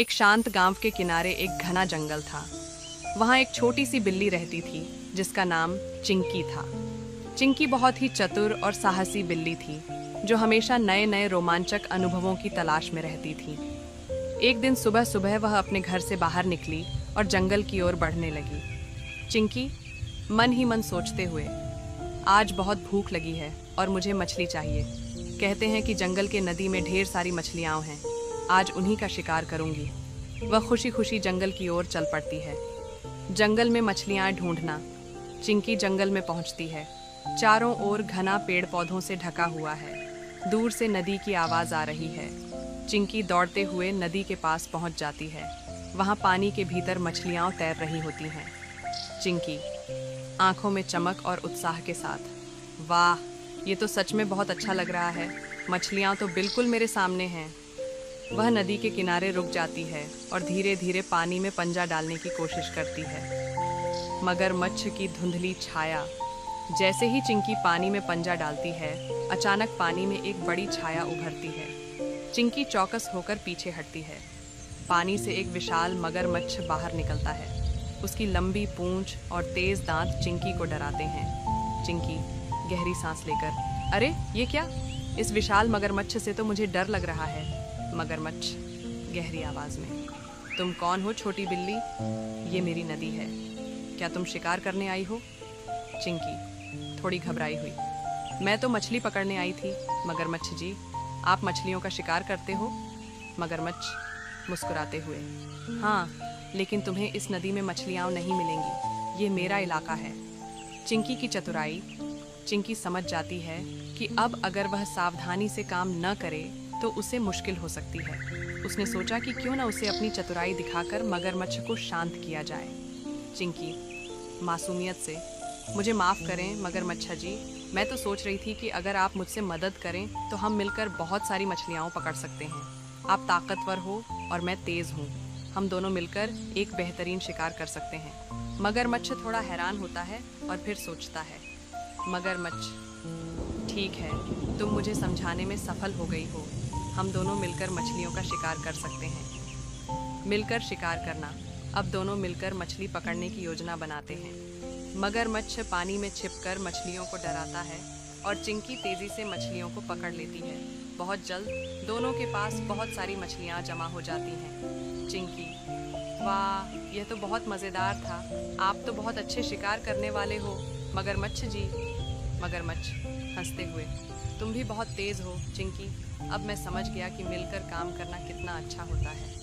एक शांत गांव के किनारे एक घना जंगल था। वहाँ एक छोटी सी बिल्ली रहती थी जिसका नाम चिंकी था। चिंकी बहुत ही चतुर और साहसी बिल्ली थी जो हमेशा नए नए रोमांचक अनुभवों की तलाश में रहती थी। एक दिन सुबह सुबह वह अपने घर से बाहर निकली और जंगल की ओर बढ़ने लगी। चिंकी मन ही मन सोचते हुए, आज बहुत भूख लगी है और मुझे मछली चाहिए। कहते हैं कि जंगल के नदी में ढेर सारी मछलियाँ हैं, आज उन्हीं का शिकार करूंगी। वह खुशी खुशी जंगल की ओर चल पड़ती है। जंगल में मछलियाँ ढूंढना। चिंकी जंगल में पहुंचती है। चारों ओर घना पेड़ पौधों से ढका हुआ है। दूर से नदी की आवाज़ आ रही है। चिंकी दौड़ते हुए नदी के पास पहुंच जाती है। वहाँ पानी के भीतर मछलियाँ तैर रही होती हैं। चिंकी आंखों में चमक और उत्साह के साथ, वाह, ये तो सच में बहुत अच्छा लग रहा है, मछलियाँ तो बिल्कुल मेरे सामने हैं। वह नदी के किनारे रुक जाती है और धीरे धीरे पानी में पंजा डालने की कोशिश करती है। मगरमच्छ की धुंधली छाया। जैसे ही चिंकी पानी में पंजा डालती है, अचानक पानी में एक बड़ी छाया उभरती है। चिंकी चौकस होकर पीछे हटती है। पानी से एक विशाल मगरमच्छ बाहर निकलता है। उसकी लंबी पूंछ और तेज दांत चिंकी को डराते हैं। चिंकी गहरी सांस लेकर, अरे ये क्या? इस विशाल मगरमच्छ से तो मुझे डर लग रहा है। मगरमच्छ गहरी आवाज में, तुम कौन हो छोटी बिल्ली? ये मेरी नदी है, क्या तुम शिकार करने आई हो? चिंकी थोड़ी घबराई हुई, मैं तो मछली पकड़ने आई थी मगरमच्छ जी, आप मछलियों का शिकार करते हो? मगरमच्छ मुस्कुराते हुए, हाँ, लेकिन तुम्हें इस नदी में मछलियाँ नहीं मिलेंगी, ये मेरा इलाका है। चिंकी की चतुराई। चिंकी समझ जाती है कि अब अगर वह सावधानी से काम न करे तो उसे मुश्किल हो सकती है। उसने सोचा कि क्यों न उसे अपनी चतुराई दिखाकर मगरमच्छ को शांत किया जाए। चिंकी मासूमियत से, मुझे माफ़ करें मगरमच्छ जी, मैं तो सोच रही थी कि अगर आप मुझसे मदद करें तो हम मिलकर बहुत सारी मछलियाँ पकड़ सकते हैं। आप ताकतवर हो और मैं तेज़ हूँ, हम दोनों मिलकर एक बेहतरीन शिकार कर सकते हैं। मगरमच्छ थोड़ा हैरान होता है और फिर सोचता है, मगरमच्छ, ठीक है, तुम मुझे समझाने में सफल हो गई हो, हम दोनों मिलकर मछलियों का शिकार कर सकते हैं। मिलकर शिकार करना। अब दोनों मिलकर मछली पकड़ने की योजना बनाते हैं। मगरमच्छ पानी में छिपकर मछलियों को डराता है और चिंकी तेजी से मछलियों को पकड़ लेती है। बहुत जल्द दोनों के पास बहुत सारी मछलियाँ जमा हो जाती हैं। चिंकी, वाह, यह तो बहुत मज़ेदार था, आप तो बहुत अच्छे शिकार करने वाले हो मगरमच्छ जी। मगरमच्छ हंसते हुए, तुम भी बहुत तेज़ हो चिंकी, अब मैं समझ गया कि मिलकर काम करना कितना अच्छा होता है।